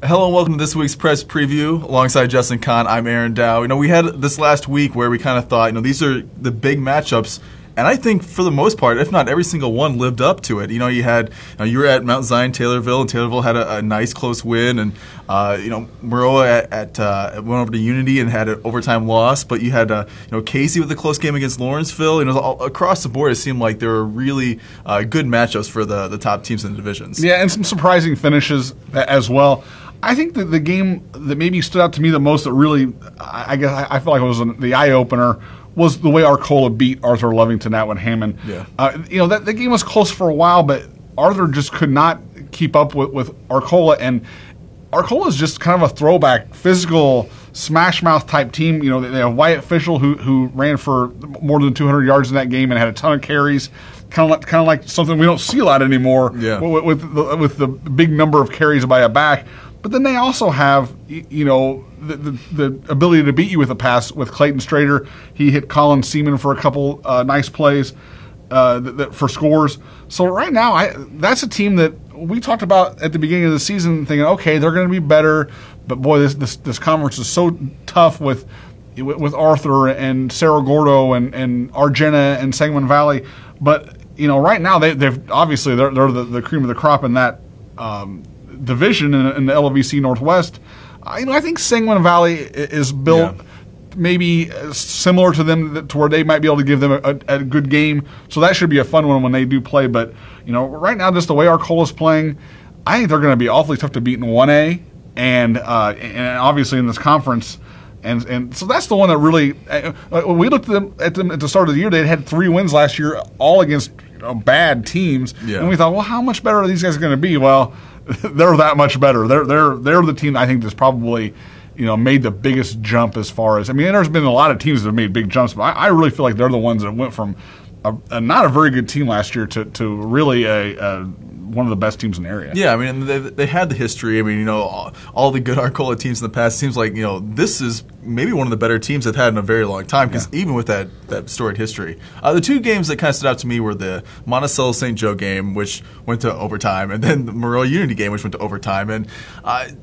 Hello and welcome to this week's press preview. Alongside Justin Conn, I'm Aren Dow. We had this last week where we kind of thought, these are the big matchups, and I think for the most part, if not every single one, lived up to it. You you were at Mount Zion, Taylorville, and Taylorville had a nice close win, and Maroa went over to Unity and had an overtime loss. But you had Casey with a close game against Lawrenceville. Across the board, it seemed like there were really good matchups for the top teams in the divisions. Yeah, and some surprising finishes as well. I think that the game that maybe stood out to me the most, that really, I feel like it was the eye opener, was the way Arcola beat Arthur Lovington at Hammond. Yeah. That game was close for a while, but Arthur just could not keep up with Arcola, and Arcola is just kind of a throwback, physical, smash mouth type team. They have Wyatt Fischel who ran for more than 200 yards in that game and had a ton of carries. Kind of like something we don't see a lot anymore. Yeah. With the big number of carries by a back. But then they also have, the ability to beat you with a pass with Clayton Strader. He hit Colin Seaman for a couple nice plays for scores. So right now, that's a team that we talked about at the beginning of the season, thinking, okay, they're going to be better. But boy, this conference is so tough with Arthur and Cerro Gordo and Argenta and Sangamon Valley. But right now they've obviously they're the cream of the crop in that division in the LVC Northwest. I think Sangamon Valley is built maybe similar to them, to where they might be able to give them a good game. So that should be a fun one when they do play. But right now, just the way Arcola's playing, I think they're going to be awfully tough to beat in 1A and obviously in this conference. And so that's the one that really we looked at them at the start of the year. They had 3 wins last year, all against bad teams, and we thought, well, how much better are these guys going to be? Well, they're that much better. They're the team I think that's probably made the biggest jump as far as, there's been a lot of teams that have made big jumps, but I really feel like they're the ones that went from not a very good team last year to really one of the best teams in the area. Yeah, they had the history. All the good Arcola teams in the past, seems like this is maybe one of the better teams they've had in a very long time, because even with that storied history. The 2 games that kind of stood out to me were the Monticello-St. Joe game, which went to overtime, and then the Maroa Unity game, which went to overtime. And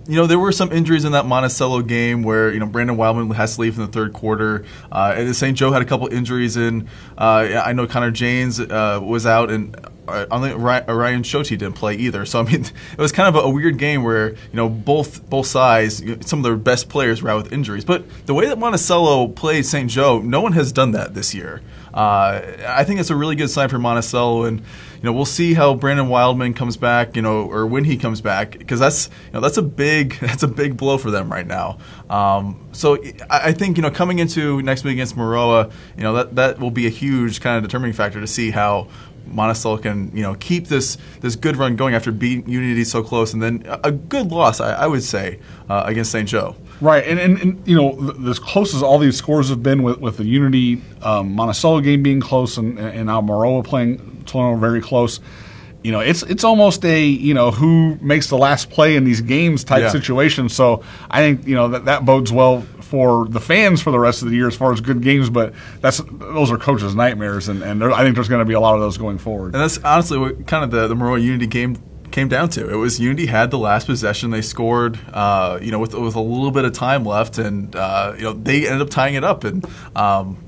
there were some injuries in that Monticello game where Brandon Wildman has to leave in the third quarter, and St. Joe had a couple injuries in. I know Connor Janes was out, and Ryan Shoti didn't play either. So it was kind of a weird game where both sides, some of their best players were out with injuries. But the way that Monticello played St. Joe, no one has done that this year. I think it's a really good sign for Monticello, and we'll see how Brandon Wildman comes back, or when he comes back, because that's a big blow for them right now. So I think coming into next week against Maroa, that will be a huge kind of determining factor to see how Monticello can keep this good run going after beating Unity so close, and then a good loss, I would say, against St. Joe. Right, and as close as all these scores have been with the Unity Monticello game being close, and now Maroa playing Toledo very close, it's almost a who makes the last play in these games type situation. So I think that bodes well for the fans for the rest of the year as far as good games, but those are coaches' nightmares, and I think there's going to be a lot of those going forward. And that's honestly what kind of the Maroa Unity game came down to. It was Unity had the last possession. They scored, with a little bit of time left, and they ended up tying it up, and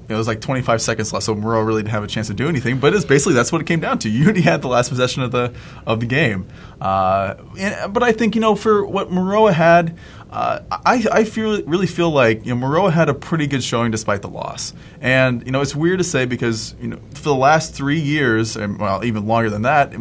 it was like 25 seconds left, so Maroa really didn't have a chance to do anything. But that's what it came down to. Unity had the last possession of the game, but I think for what Maroa had, I really feel like Maroa had a pretty good showing despite the loss. And it's weird to say, because for the last 3 years, and even longer than that,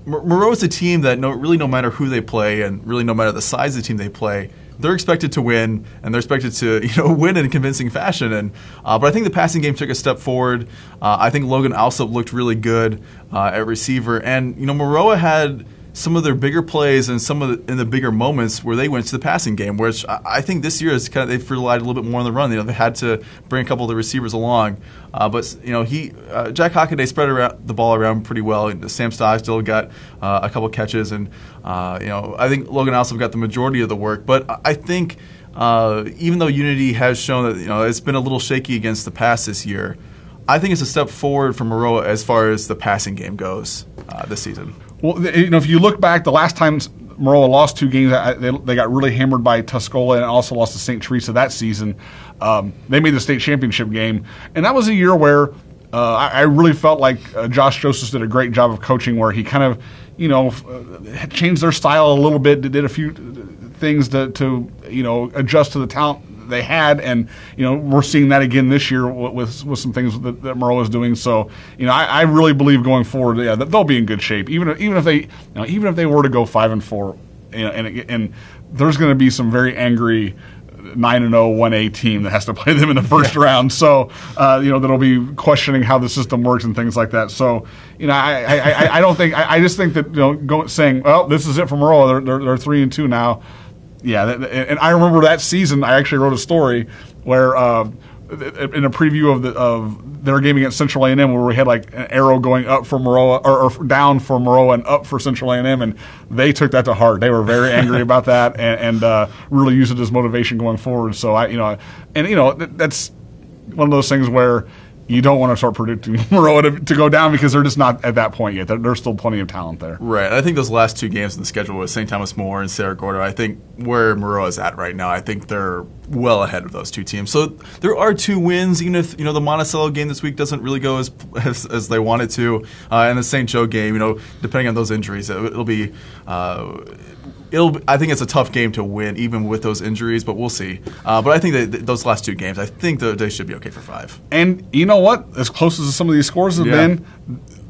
Maroa is a team that really no matter who they play, and really no matter the size of the team they play, they're expected to win, and they're expected to win in a convincing fashion. And but I think the passing game took a step forward. I think Logan Alsop looked really good at receiver, and Maroa had some of their bigger plays and in the bigger moments where they went to the passing game, which I think this year is they've relied a little bit more on the run. They had to bring a couple of the receivers along, but Jack Hockaday spread the ball around pretty well. Sam Stockstill got a couple catches, and I think Logan Alsop got the majority of the work. But I think even though Unity has shown that it's been a little shaky against the pass this year, I think it's a step forward for Maroa as far as the passing game goes this season. Well, if you look back, the last time Maroa lost 2 games. They got really hammered by Tuscola and also lost to St. Teresa that season. They made the state championship game, and that was a year where I really felt like Josh Josephs did a great job of coaching, where he kind of, changed their style a little bit, did a few things to adjust to the talent they had, and we're seeing that again this year with some things that Maroa is doing. So I really believe going forward, that they'll be in good shape, even if they were to go 5-4, and there's going to be some very angry 9-0 1A team that has to play them in the first round. So that'll be questioning how the system works and things like that. So I don't think I just think that saying, well, this is it for Maroa, they're 3-2 now. Yeah, and I remember that season. I actually wrote a story where in a preview of their game against Central A&M, where we had like an arrow going up for Maroa or down for Maroa and up for Central A&M, and they took that to heart. They were very angry about that and really used it as motivation going forward. So that's one of those things where you don't want to start predicting Maroa to go down, because they're just not at that point yet. There's still plenty of talent there. Right. I think those last 2 games in the schedule with St. Thomas More and Cerro Gordo, I think where Maroa is at right now, I think they're well ahead of those 2 teams. So there are 2 wins, even if the Monticello game this week doesn't really go as they want it to, and the St. Joe game, depending on those injuries, it'll be. I think it's a tough game to win, even with those injuries, but we'll see. But I think that those last 2 games, I think that they should be okay for 5. And you know what? As close as some of these scores have been,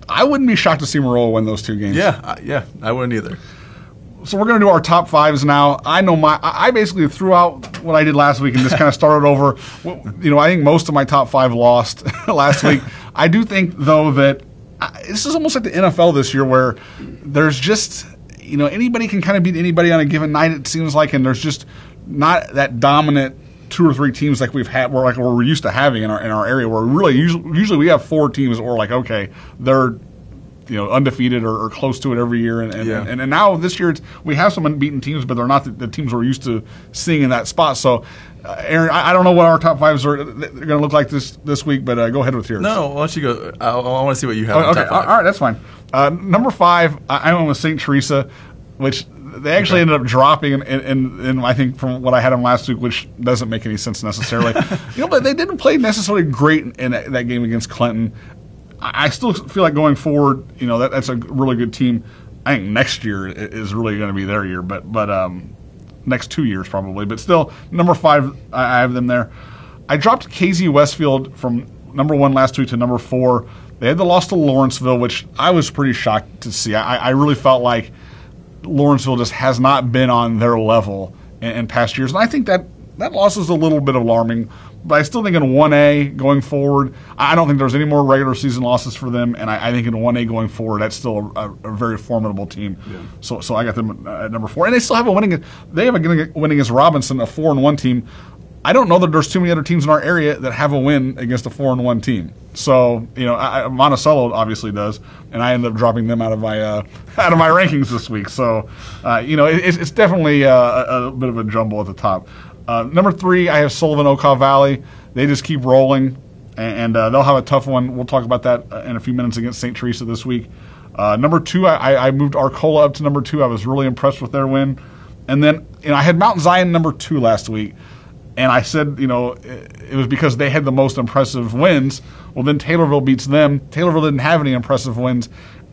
I wouldn't be shocked to see Maroa win those 2 games. Yeah, I wouldn't either. So we're going to do our top 5s now. I basically threw out what I did last week and just kind of started over. I think most of my top 5 lost last week. I do think, though, that this is almost like the NFL this year, where there's just anybody can kind of beat anybody on a given night, it seems like, and there's just not that dominant 2 or 3 teams like we're used to having in our area, where really usually we have 4 teams that we're like, okay, they're undefeated or close to it every year, and now this year we have some unbeaten teams, but they're not the teams we're used to seeing in that spot. So Aaron, I don't know what our top 5s are going to look like this week, but go ahead with yours. No, why don't you go? I want to see what you have. Okay, top 5. All right, that's fine. Number 5, I went with St. Teresa, which they actually ended up dropping in I think from what I had them last week, which doesn't make any sense necessarily. But they didn't play necessarily great in that game against Clinton. I still feel like going forward, that's a really good team. I think next year is really going to be their year, but next 2 years probably. But still, number 5, I have them there. I dropped KZ Westfield from number 1 last week to number 4. They had the loss to Lawrenceville, which I was pretty shocked to see. I really felt like Lawrenceville just has not been on their level in past years. And I think that loss is a little bit alarming. But I still think in 1A going forward, I don't think there's any more regular season losses for them. And I think in 1A going forward, that's still a very formidable team. Yeah. So I got them at number 4. And they still have a win against Robinson, a 4-1 team. I don't know that there's too many other teams in our area that have a win against a 4-1 team. So Monticello obviously does, and I ended up dropping them out of my rankings this week. So it's definitely a bit of a jumble at the top. Number 3, I have Sullivan Okaw Valley. They just keep rolling, and they'll have a tough one. We'll talk about that in a few minutes against St. Teresa this week. Number 2, I moved Arcola up to number 2. I was really impressed with their win. And then I had Mount Zion number 2 last week. And I said, it was because they had the most impressive wins. Well, then Taylorville beats them. Taylorville didn't have any impressive wins.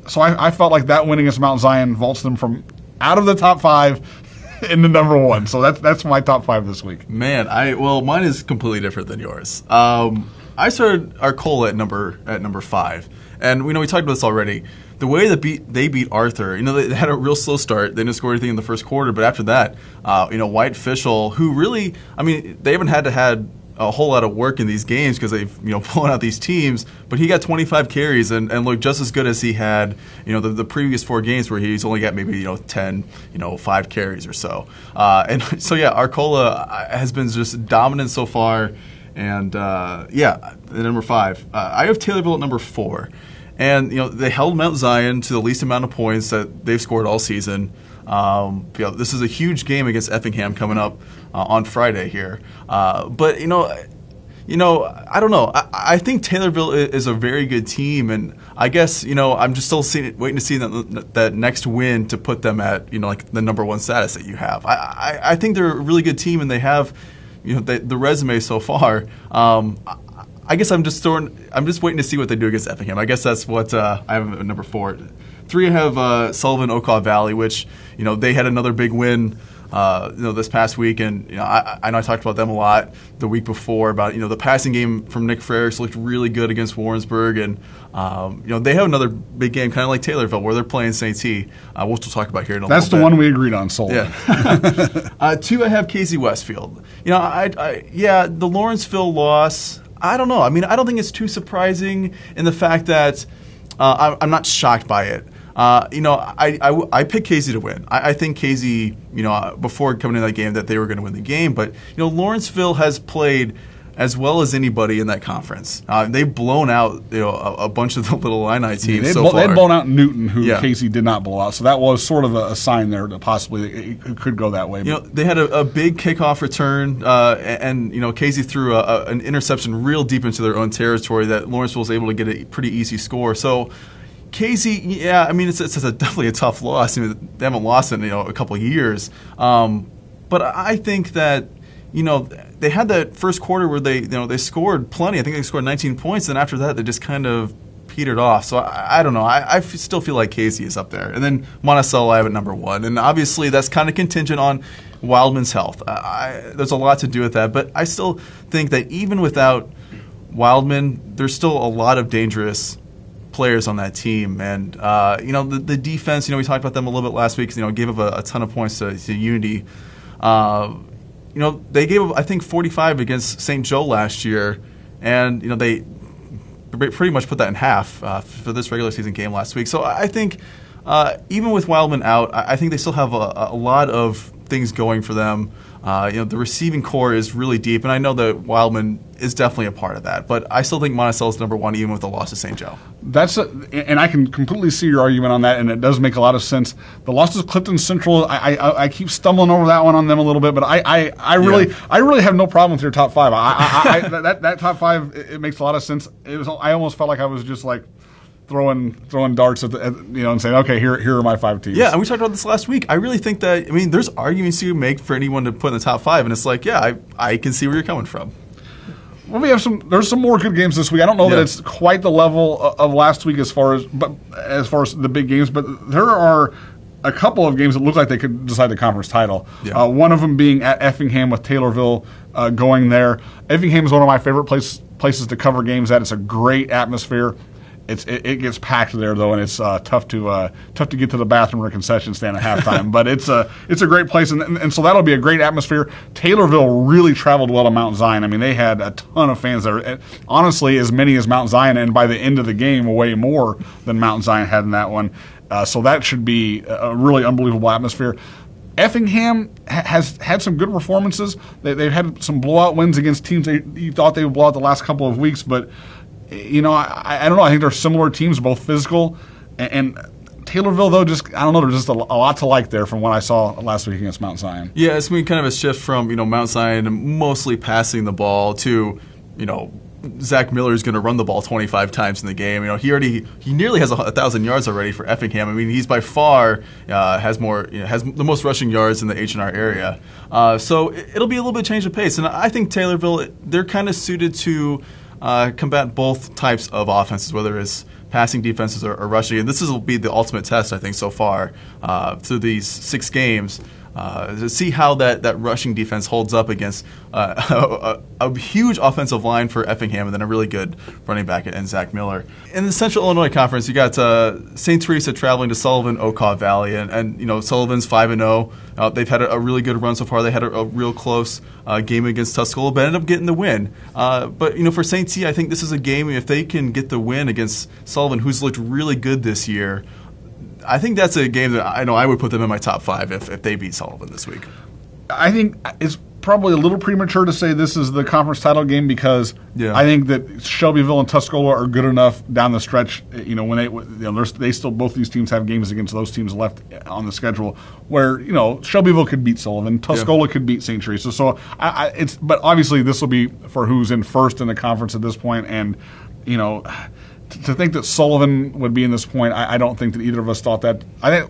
So I felt like that win against Mount Zion vaults them from out of the top 5 into number 1. So that's my top 5 this week. Man, mine is completely different than yours. I started Arcola at number 5. And we talked about this already. The way they beat Arthur, they had a real slow start. They didn't score anything in the first quarter, but after that, White Fischel, who really, they haven't had a whole lot of work in these games because they've pulling out these teams, but he got 25 carries and looked just as good as he had the previous 4 games where he's only got maybe 10 5 carries or so. And so Arcola has been just dominant so far. And number 5, I have Taylorville at number 4. And they held Mount Zion to the least amount of points that they've scored all season. This is a huge game against Effingham coming up on Friday here. But I don't know. I think Taylorville is a very good team, and I guess I'm just still waiting to see that next win to put them at like the number one status that you have. I think they're a really good team, and they have the resume so far. I guess I'm just waiting to see what they do against Effingham. I guess that's what I have at number 4. 3, I have Sullivan Okaw Valley, which they had another big win. This past week, and I know I talked about them a lot the week before about the passing game from Nick Frerichs looked really good against Warrensburg, and they have another big game kind of like Taylorville where they're playing St. T. We'll talk about here in a That's little bit. The one we agreed on, solely. Yeah. 2, I have Casey Westfield. The Lawrenceville loss. I don't know. I mean, I don't think it's too surprising in the fact that I'm not shocked by it. I picked Casey to win. I think Casey, before coming into that game, that they were going to win the game. But Lawrenceville has played as well as anybody in that conference. They've blown out a bunch of the Little Illini teams so far. They'd blown out Newton, who Yeah. Casey did not blow out. So that was sort of a sign there that possibly it could go that way. They had a big kickoff return, and Casey threw an interception real deep into their own territory that Lawrenceville was able to get a pretty easy score. So Casey, yeah, I mean, it's definitely a tough loss. I mean, they haven't lost in a couple of years, but I think that they had that first quarter where they scored plenty. I think they scored 19 points, and after that they just kind of petered off. So I don't know. I still feel like Casey is up there, and then Monticello I have at number 1, and obviously that's kind of contingent on Wildman's health. There's a lot to do with that, but I still think that even without Wildman, there's still a lot of dangerous players on that team, and the defense. We talked about them a little bit last week. Gave up a ton of points to Unity. They gave up I think 45 against St. Joe last year, and they pretty much put that in half for this regular season game last week. So I think even with Wildman out, I think they still have a lot of things going for them. The receiving core is really deep, and I know that Wildman is definitely a part of that. But I still think Monticello's number 1, even with the loss to St. Joe. And I can completely see your argument on that, and it does make a lot of sense. The loss to Clifton Central, I keep stumbling over that one on them a little bit, but I really have no problem with your top 5. That top 5, it makes a lot of sense. I almost felt like I was just like throwing darts and saying, okay, here are my 5 teams. Yeah, and we talked about this last week. I really think that there's arguments you make for anyone to put in the top 5, and it's like, yeah, I can see where you're coming from. Well, there's some more good games this week. I don't know that it's quite the level of last week as far as the big games, but there are a couple of games that look like they could decide the conference title. Yeah. One of them being at Effingham with Taylorville going there. Effingham is one of my favorite places to cover games at. It's a great atmosphere. It gets packed there though, and it's tough to get to the bathroom or concession stand at halftime. But it's a great place, and so that'll be a great atmosphere. Taylorville really traveled well to Mount Zion. I mean, they had a ton of fans there. Honestly, as many as Mount Zion, and by the end of the game, way more than Mount Zion had in that one. So that should be a really unbelievable atmosphere. Effingham has had some good performances. They've had some blowout wins against teams you thought they would blow out the last couple of weeks, but I don't know. I think they're similar teams, both physical. And Taylorville, though, there's just a lot to like there from what I saw last week against Mount Zion. Yeah, it's been kind of a shift from, Mount Zion mostly passing the ball to, Zach Miller is going to run the ball 25 times in the game. He nearly has 1,000 yards already for Effingham. I mean, he's by far has the most rushing yards in the H&R area. So it'll be a little bit of change of pace. And I think Taylorville, they're kind of suited to combat both types of offenses, whether it's passing defenses or rushing. And this will be the ultimate test, I think, so far through these 6 games. To see how that rushing defense holds up against a huge offensive line for Effingham and then a really good running back in Zach Miller. In the Central Illinois Conference, you got St. Teresa traveling to Sullivan, Okaw Valley, and Sullivan's 5-0. They've had a really good run so far. They had a real close game against Tuscola, but ended up getting the win. But for St. T, I think this is a game, if they can get the win against Sullivan, who's looked really good this year, I think that's a game that I would put them in my top 5 if they beat Sullivan this week. I think it's probably a little premature to say this is the conference title game because I think that Shelbyville and Tuscola are good enough down the stretch. When they still, both these teams have games against those teams left on the schedule where Shelbyville could beat Sullivan, Tuscola could beat St. Teresa. So but obviously this will be for who's in first in the conference at this point, and to think that Sullivan would be in this point, I don't think that either of us thought that. I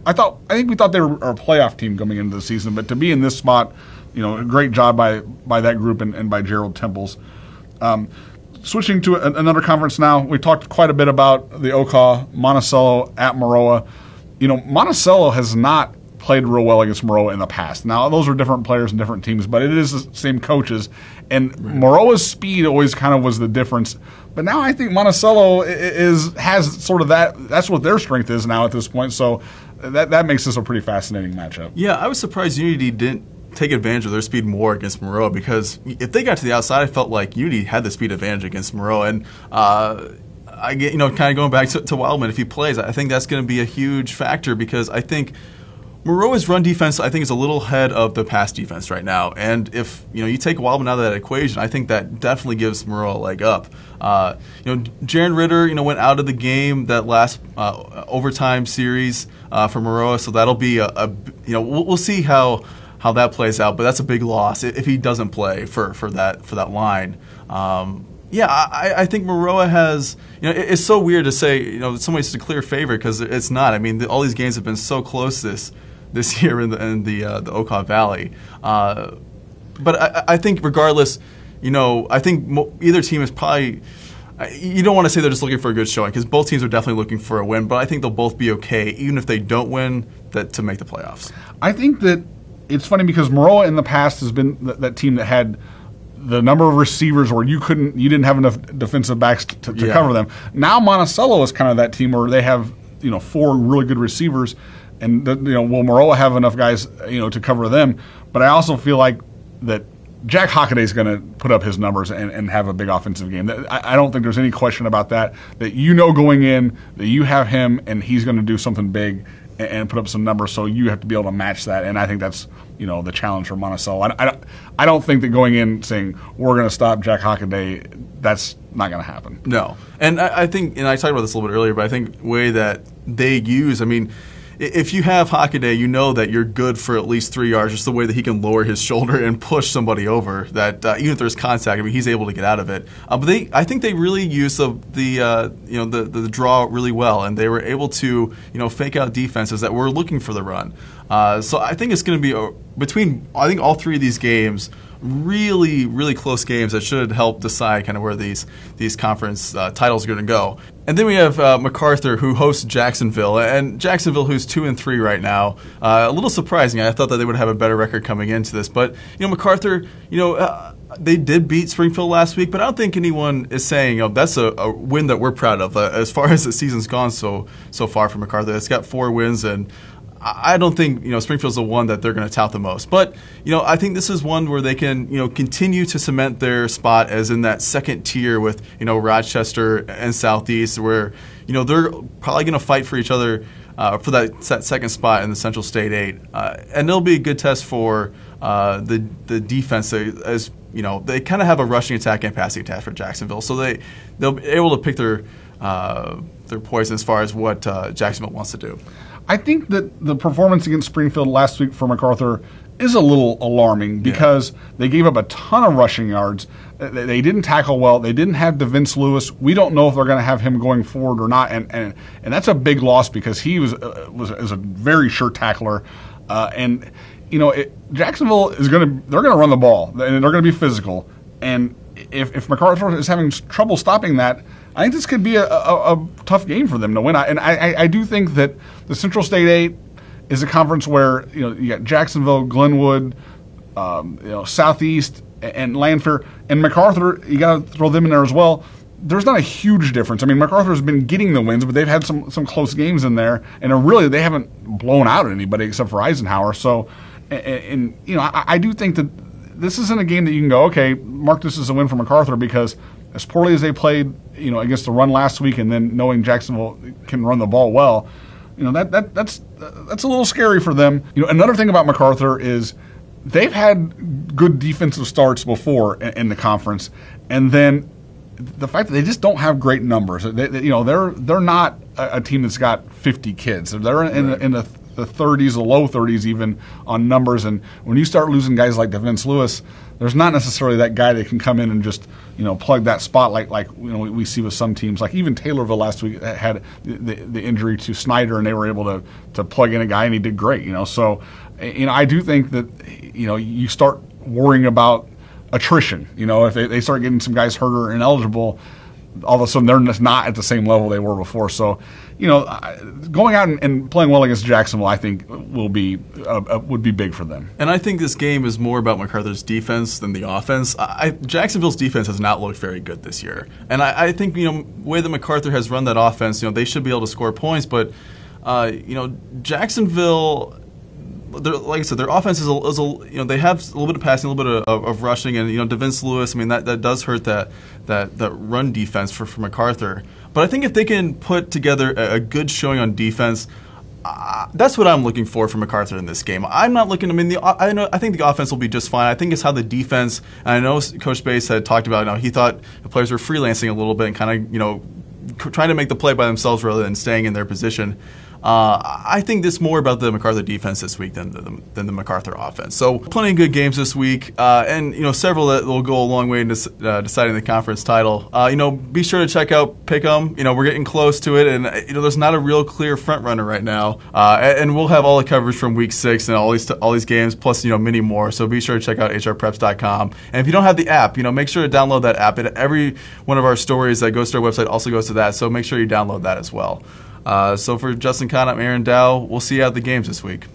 think we thought they were a playoff team coming into the season, but to be in this spot, a great job by that group and by Gerald Temples. Switching to another conference now, we talked quite a bit about the OCAW, Monticello at Maroa. Monticello has not played real well against Maroa in the past. Now, those are different players and different teams, but it is the same coaches. And Maroa's speed always kind of was the difference. But now I think Monticello has sort of that. That's what their strength is now at this point. So that makes this a pretty fascinating matchup. Yeah, I was surprised Unity didn't take advantage of their speed more against Maroa, because if they got to the outside, I felt like Unity had the speed advantage against Maroa. And I get, kind of going back to Wildman, if he plays, I think that's going to be a huge factor, because I think Maroa's run defense, I think, is a little ahead of the pass defense right now. And if you take Wildman out of that equation, I think that definitely gives Maroa a leg up. Jaron Ritter, went out of the game that last overtime series for Maroa, so that'll be we'll see how that plays out. But that's a big loss if he doesn't play for that line. I think Maroa has. It's so weird to say in some ways it's a clear favorite, because it's not. I mean, all these games have been so close this year in the OCAW Valley. But I think regardless, I think either team is probably. You don't want to say they're just looking for a good showing, because both teams are definitely looking for a win. But I think they'll both be okay, even if they don't win, to make the playoffs. I think that it's funny because Maroa in the past has been that team that had the number of receivers where you didn't have enough defensive backs to cover them. Now Monticello is kind of that team where they have 4 really good receivers, and will Maroa have enough guys to cover them? But I also feel like that Jack Hockaday is going to put up his numbers and have a big offensive game. I don't think there's any question about that. That going in that you have him and he's going to do something big and put up some numbers, so you have to be able to match that. And I think that's the challenge for Monticello. I don't think that going in saying we're going to stop Jack Hockaday, that's not going to happen. No, and I think, and I talked about this a little bit earlier, but I think the way that they use, if you have Hockaday, you know that you're good for at least 3 yards, just the way that he can lower his shoulder and push somebody over. That even if there's contact, he's able to get out of it. But I think they really used the draw really well, and they were able to fake out defenses that were looking for the run. So I think it's going to be between all 3 of these games. Really, really close games that should help decide kind of where these conference titles are going to go. And then we have MacArthur, who hosts Jacksonville, and Jacksonville, who's 2-3 right now. A little surprising. I thought that they would have a better record coming into this, but MacArthur, they did beat Springfield last week, but I don't think anyone is saying that's a win that we're proud of. As far as the season's gone so far for MacArthur, it's got 4 wins, and I don't think Springfield's the one that they're going to tout the most, but I think this is one where they can continue to cement their spot as in that second tier with Rochester and Southeast, where they're probably going to fight for each other for that second spot in the Central State 8, and it'll be a good test for the defense as they kind of have a rushing attack and passing attack for Jacksonville, so they'll be able to pick their poison as far as what Jacksonville wants to do. I think that the performance against Springfield last week for MacArthur is a little alarming because they gave up a ton of rushing yards. They didn't tackle well. They didn't have DeVince Lewis. We don't know if they're going to have him going forward or not, and that's a big loss because he was a very sure tackler. Jacksonville they're going to run the ball and they're going to be physical. And if MacArthur is having trouble stopping that, I think this could be a tough game for them to win. And I do think that the Central State 8 is a conference where you got Jacksonville, Glenwood, Southeast, and Lanphier, and MacArthur. You got to throw them in there as well. There's not a huge difference. MacArthur's been getting the wins, but they've had some close games in there, and really they haven't blown out anybody except for Eisenhower. So, I do think that this isn't a game that you can go, okay, mark this as a win for MacArthur, because as poorly as they played, against the run last week, and then knowing Jacksonville can run the ball well, that's a little scary for them. Another thing about MacArthur is they've had good defensive starts before in the conference, and then the fact that they just don't have great numbers. They're not a team that's got 50 kids. They're in the 30s, the low 30s even on numbers. And when you start losing guys like DeVince Lewis, there's not necessarily that guy that can come in and just plug that spot like we see with some teams. Like even Taylorville last week had the injury to Snyder, and they were able to plug in a guy, and he did great. So I do think that you start worrying about attrition. If they start getting some guys hurt or ineligible, all of a sudden they're just not at the same level they were before. So, going out and playing well against Jacksonville, I think would be big for them. And I think this game is more about MacArthur's defense than the offense. Jacksonville's defense has not looked very good this year, and I think the way that MacArthur has run that offense, they should be able to score points. But Jacksonville, like I said, their offense is they have a little bit of passing, a little bit of rushing, and DeVince Lewis. I mean that does hurt that run defense for MacArthur. But I think if they can put together a good showing on defense, that's what I'm looking for from MacArthur in this game. I'm not looking. I think the offense will be just fine. I think it's how the defense. And I know Coach Bass had talked about he thought the players were freelancing a little bit and kind of trying to make the play by themselves rather than staying in their position. I think this more about the MacArthur defense this week than the MacArthur offense. So plenty of good games this week, and several that will go a long way in deciding the conference title. Be sure to check out Pick'em. We're getting close to it, and there's not a real clear front runner right now. And we'll have all the coverage from Week 6 and all these games, plus many more. So be sure to check out hrpreps.com. And if you don't have the app, make sure to download that app. And every one of our stories that goes to our website also goes to that. So make sure you download that as well. So for Justin Conn, I'm Aaron Dow. We'll see you at the games this week.